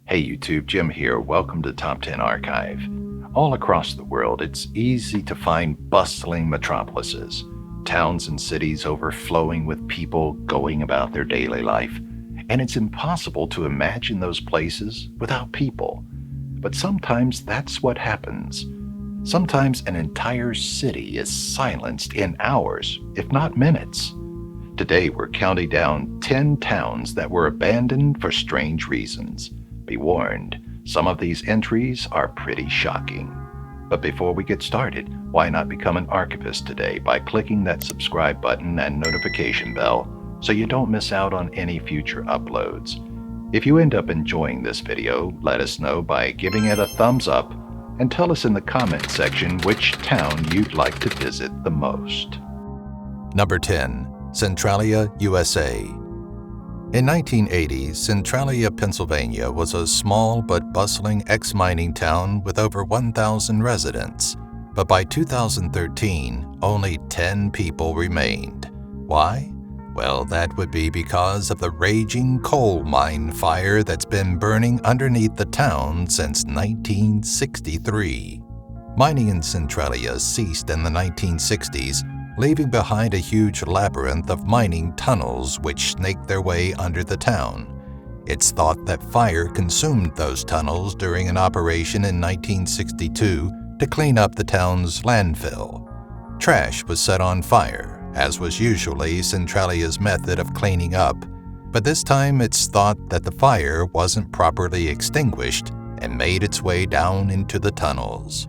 Hey YouTube, Jim here. Welcome to Top 10 Archive. All across the world, it's easy to find bustling metropolises, towns and cities overflowing with people going about their daily life. And it's impossible to imagine those places without people. But sometimes that's what happens. Sometimes an entire city is silenced in hours, if not minutes. Today we're counting down 10 towns that were abandoned for strange reasons. Be warned, some of these entries are pretty shocking. But before we get started, why not become an archivist today by clicking that subscribe button and notification bell so you don't miss out on any future uploads. If you end up enjoying this video, let us know by giving it a thumbs up and tell us in the comment section which town you'd like to visit the most. Number 10. Centralia, USA. In 1980, Centralia, Pennsylvania was a small but bustling ex-mining town with over 1,000 residents. But by 2013, only 10 people remained. Why? Well, that would be because of the raging coal mine fire that's been burning underneath the town since 1963. Mining in Centralia ceased in the 1960s, leaving behind a huge labyrinth of mining tunnels which snaked their way under the town. It's thought that fire consumed those tunnels during an operation in 1962 to clean up the town's landfill. Trash was set on fire, as was usually Centralia's method of cleaning up, but this time it's thought that the fire wasn't properly extinguished and made its way down into the tunnels.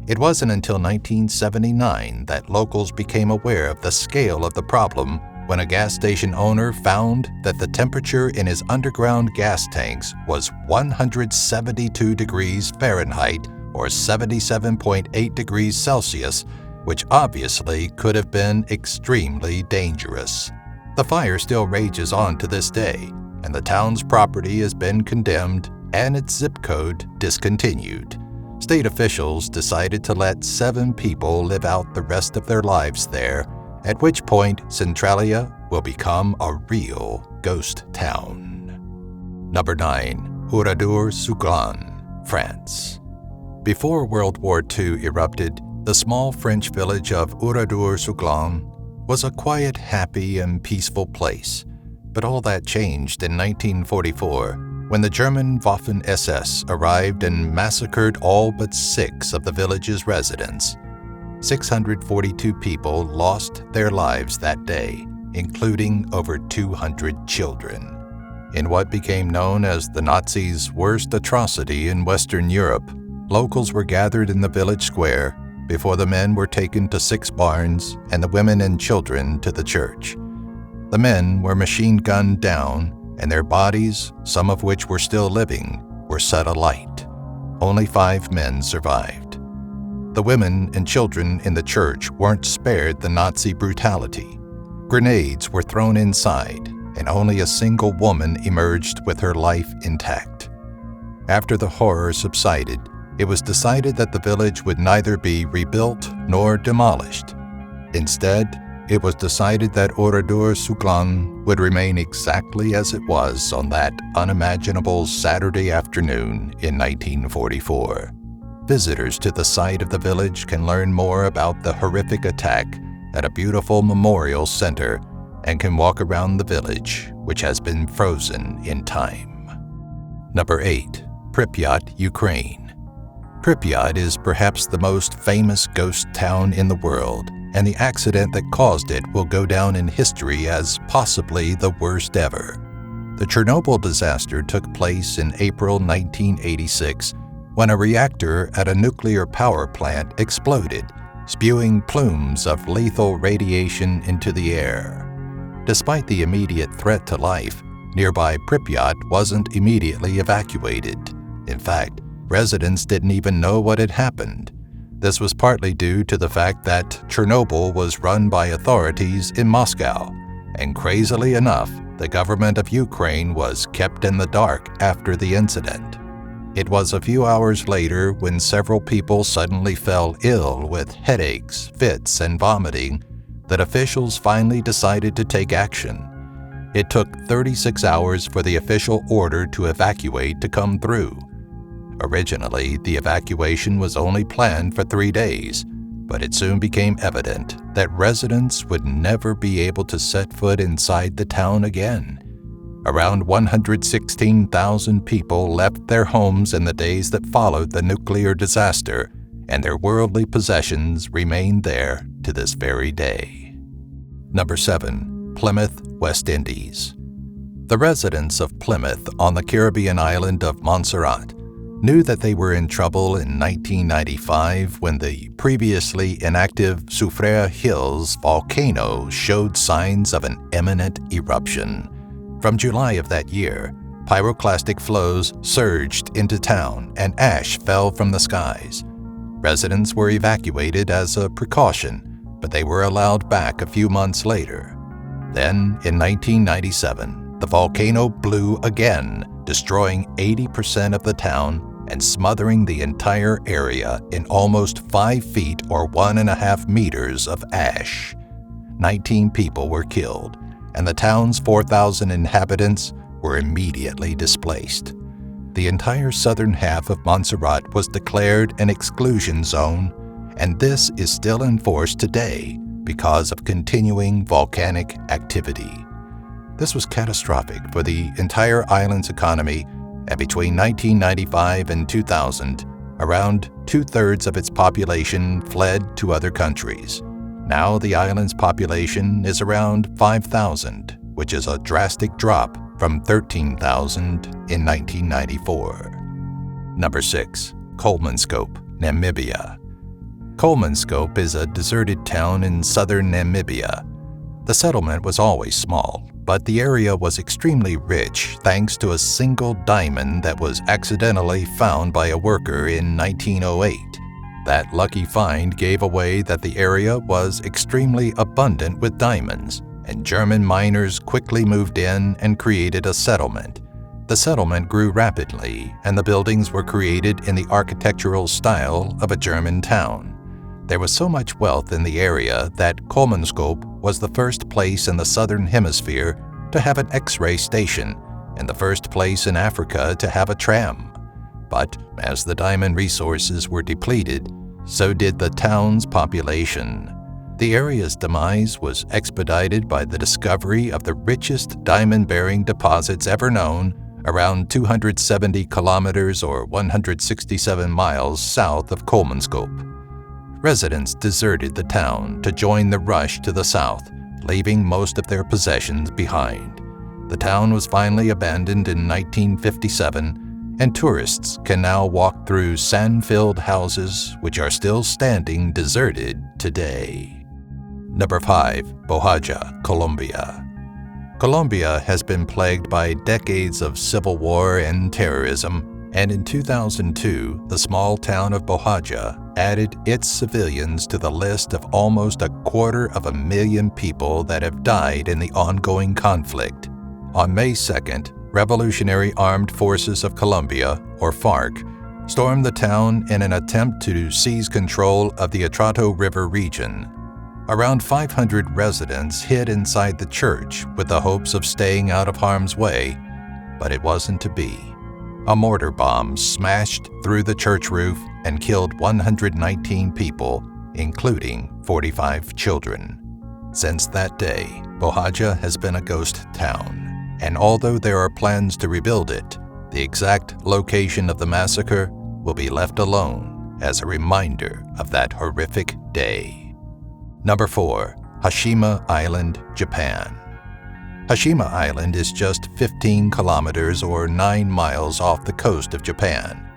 It wasn't until 1979 that locals became aware of the scale of the problem when a gas station owner found that the temperature in his underground gas tanks was 172 degrees Fahrenheit or 77.8 degrees Celsius, which obviously could have been extremely dangerous. The fire still rages on to this day, and the town's property has been condemned and its zip code discontinued. State officials decided to let 7 people live out the rest of their lives there, at which point Centralia will become a real ghost town. Number 9. Oradour-sur-Glane, France. Before World War II erupted, the small French village of Oradour-sur-Glane was a quiet, happy, and peaceful place. But all that changed in 1944, when the German Waffen-SS arrived and massacred all but 6 of the village's residents. 642 people lost their lives that day, including over 200 children. In what became known as the Nazis' worst atrocity in Western Europe, locals were gathered in the village square before the men were taken to 6 barns and the women and children to the church. The men were machine-gunned down, and their bodies, some of which were still living, were set alight. Only 5 men survived. The women and children in the church weren't spared the Nazi brutality. Grenades were thrown inside, and only a single woman emerged with her life intact. After the horror subsided, it was decided that the village would neither be rebuilt nor demolished. Instead, it was decided that Oradour-sur-Glane would remain exactly as it was on that unimaginable Saturday afternoon in 1944. Visitors to the site of the village can learn more about the horrific attack at a beautiful memorial center and can walk around the village, which has been frozen in time. Number 8. Pripyat, Ukraine. Pripyat is perhaps the most famous ghost town in the world, and the accident that caused it will go down in history as possibly the worst ever. The Chernobyl disaster took place in April 1986 when a reactor at a nuclear power plant exploded, spewing plumes of lethal radiation into the air. Despite the immediate threat to life, nearby Pripyat wasn't immediately evacuated. In fact, residents didn't even know what had happened. This was partly due to the fact that Chernobyl was run by authorities in Moscow, and crazily enough, the government of Ukraine was kept in the dark after the incident. It was a few hours later when several people suddenly fell ill with headaches, fits, and vomiting that officials finally decided to take action. It took 36 hours for the official order to evacuate to come through. Originally, the evacuation was only planned for 3 days, but it soon became evident that residents would never be able to set foot inside the town again. Around 116,000 people left their homes in the days that followed the nuclear disaster, and their worldly possessions remain there to this very day. Number 7. Plymouth, West Indies. The residents of Plymouth on the Caribbean island of Montserrat knew that they were in trouble in 1995 when the previously inactive Soufriere Hills volcano showed signs of an imminent eruption. From July of that year, pyroclastic flows surged into town and ash fell from the skies. Residents were evacuated as a precaution, but they were allowed back a few months later. Then, in 1997, the volcano blew again, destroying 80% of the town and smothering the entire area in almost 5 feet or 1.5 meters of ash. 19 people were killed, and the town's 4,000 inhabitants were immediately displaced. The entire southern half of Montserrat was declared an exclusion zone, and this is still enforced today because of continuing volcanic activity. This was catastrophic for the entire island's economy, and between 1995 and 2000, around 2/3 of its population fled to other countries. Now the island's population is around 5,000, which is a drastic drop from 13,000 in 1994. Number 6. Kolmanskop, Namibia. Kolmanskop is a deserted town in southern Namibia. The settlement was always small, but the area was extremely rich thanks to a single diamond that was accidentally found by a worker in 1908. That lucky find gave away that the area was extremely abundant with diamonds, and German miners quickly moved in and created a settlement. The settlement grew rapidly, and the buildings were created in the architectural style of a German town. There was so much wealth in the area that Kolmanskop was the first place in the southern hemisphere to have an X-ray station and the first place in Africa to have a tram. But as the diamond resources were depleted, so did the town's population. The area's demise was expedited by the discovery of the richest diamond-bearing deposits ever known around 270 kilometers or 167 miles south of Kolmanskop. Residents deserted the town to join the rush to the south, leaving most of their possessions behind. The town was finally abandoned in 1957, and tourists can now walk through sand-filled houses which are still standing deserted today. Number 5. Bojayá, Colombia. Colombia has been plagued by decades of civil war and terrorism, and in 2002, the small town of Bojayá added its civilians to the list of almost 250,000 people that have died in the ongoing conflict. On May 2nd, Revolutionary Armed Forces of Colombia, or FARC, stormed the town in an attempt to seize control of the Atrato River region. Around 500 residents hid inside the church with the hopes of staying out of harm's way, but it wasn't to be. A mortar bomb smashed through the church roof and killed 119 people, including 45 children. Since that day, Bojayá has been a ghost town, and although there are plans to rebuild it, the exact location of the massacre will be left alone as a reminder of that horrific day. Number 4. Hashima Island, Japan. Hashima Island is just 15 kilometers or 9 miles off the coast of Japan.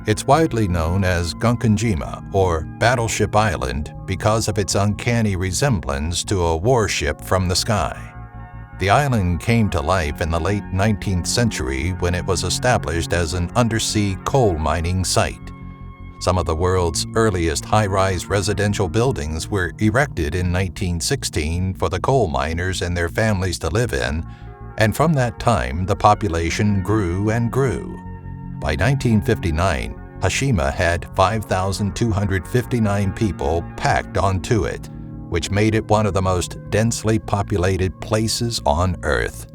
It's widely known as Gunkanjima, or Battleship Island, because of its uncanny resemblance to a warship from the sky. The island came to life in the late 19th century when it was established as an undersea coal mining site. Some of the world's earliest high-rise residential buildings were erected in 1916 for the coal miners and their families to live in, and from that time the population grew and grew. By 1959, Hashima had 5,259 people packed onto it, which made it one of the most densely populated places on Earth.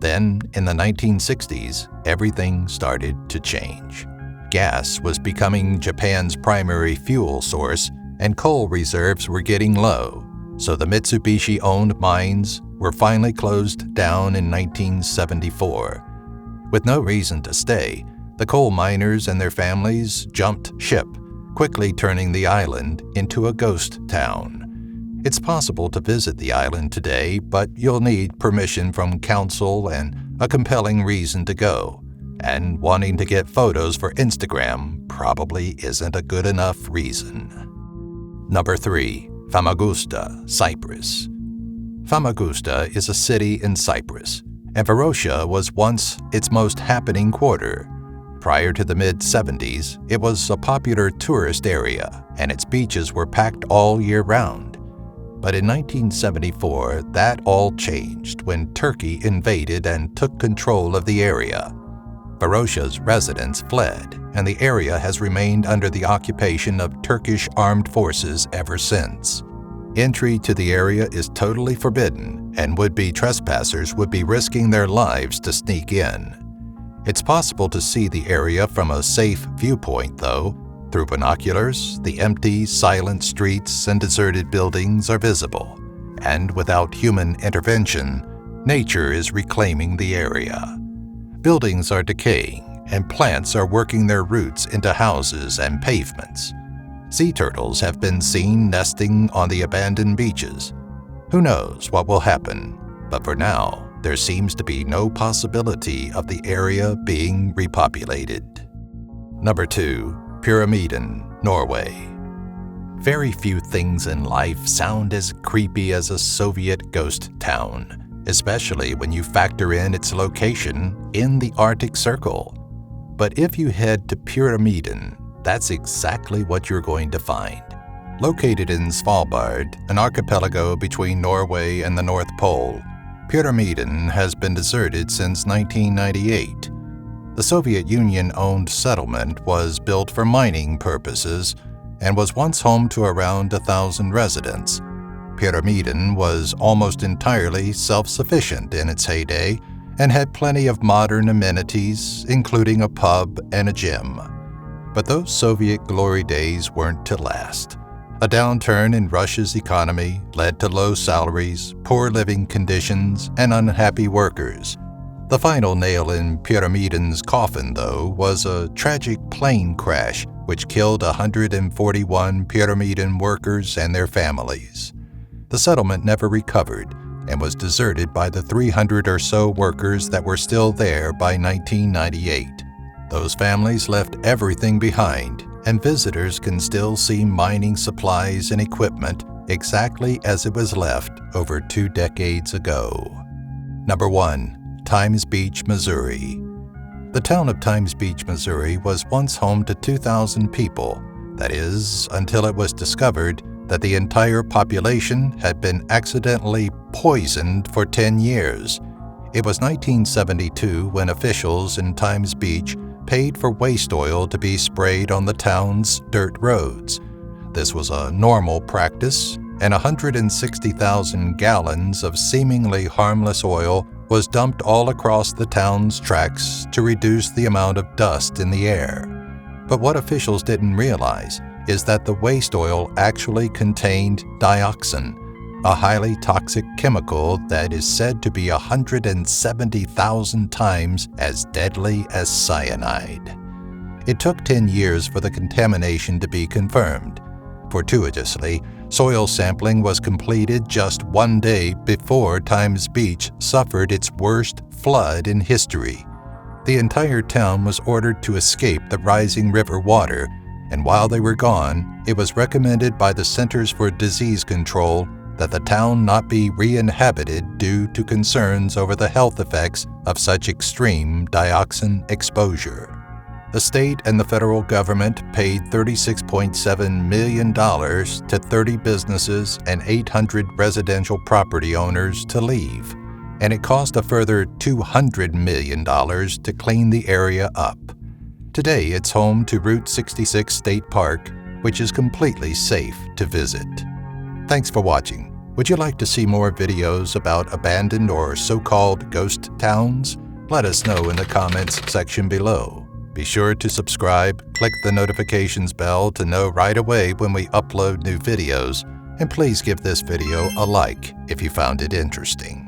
Then, in the 1960s, everything started to change. Gas was becoming Japan's primary fuel source, and coal reserves were getting low, so the Mitsubishi-owned mines were finally closed down in 1974. With no reason to stay, the coal miners and their families jumped ship, quickly turning the island into a ghost town. It's possible to visit the island today, but you'll need permission from council and a compelling reason to go. And wanting to get photos for Instagram probably isn't a good enough reason. Number 3. Famagusta, Cyprus. Famagusta is a city in Cyprus, and Varosha was once its most happening quarter. Prior to the mid-70s, it was a popular tourist area, and its beaches were packed all year round. But in 1974, that all changed when Turkey invaded and took control of the area. Varosha's residents fled, and the area has remained under the occupation of Turkish armed forces ever since. Entry to the area is totally forbidden, and would-be trespassers would be risking their lives to sneak in. It's possible to see the area from a safe viewpoint, though. Through binoculars, the empty, silent streets and deserted buildings are visible, and without human intervention, nature is reclaiming the area. Buildings are decaying, and plants are working their roots into houses and pavements. Sea turtles have been seen nesting on the abandoned beaches. Who knows what will happen, but for now, there seems to be no possibility of the area being repopulated. Number 2. PYRAMIDEN, Norway. Very few things in life sound as creepy as a Soviet ghost town, especially when you factor in its location in the Arctic Circle. But if you head to PYRAMIDEN, that's exactly what you're going to find. Located in Svalbard, an archipelago between Norway and the North Pole, PYRAMIDEN has been deserted since 1998. The Soviet Union-owned settlement was built for mining purposes and was once home to around 1,000 residents. PYRAMIDEN was almost entirely self-sufficient in its heyday and had plenty of modern amenities, including a pub and a gym. But those Soviet glory days weren't to last. A downturn in Russia's economy led to low salaries, poor living conditions, and unhappy workers. The final nail in PYRAMIDEN's coffin, though, was a tragic plane crash which killed 141 PYRAMIDEN workers and their families. The settlement never recovered and was deserted by the 300 or so workers that were still there by 1998. Those families left everything behind, and visitors can still see mining supplies and equipment exactly as it was left over 2 decades ago. Number 1. Times Beach, Missouri. The town of Times Beach, Missouri was once home to 2,000 people, that is, until it was discovered that the entire population had been accidentally poisoned for 10 years. It was 1972 when officials in Times Beach paid for waste oil to be sprayed on the town's dirt roads. This was a normal practice, and 160,000 gallons of seemingly harmless oil was dumped all across the town's tracks to reduce the amount of dust in the air. But what officials didn't realize is that the waste oil actually contained dioxin, a highly toxic chemical that is said to be 170,000 times as deadly as cyanide. It took 10 years for the contamination to be confirmed. Fortuitously, soil sampling was completed just 1 day before Times Beach suffered its worst flood in history. The entire town was ordered to escape the rising river water, and while they were gone, it was recommended by the Centers for Disease Control that the town not be re-inhabited due to concerns over the health effects of such extreme dioxin exposure. The state and the federal government paid $36.7 million to 30 businesses and 800 residential property owners to leave, and it cost a further $200 million to clean the area up. Today, it's home to Route 66 State Park, which is completely safe to visit. Thanks for watching. Would you like to see more videos about abandoned or so-called ghost towns? Let us know in the comments section below. Be sure to subscribe, click the notifications bell to know right away when we upload new videos, and please give this video a like if you found it interesting.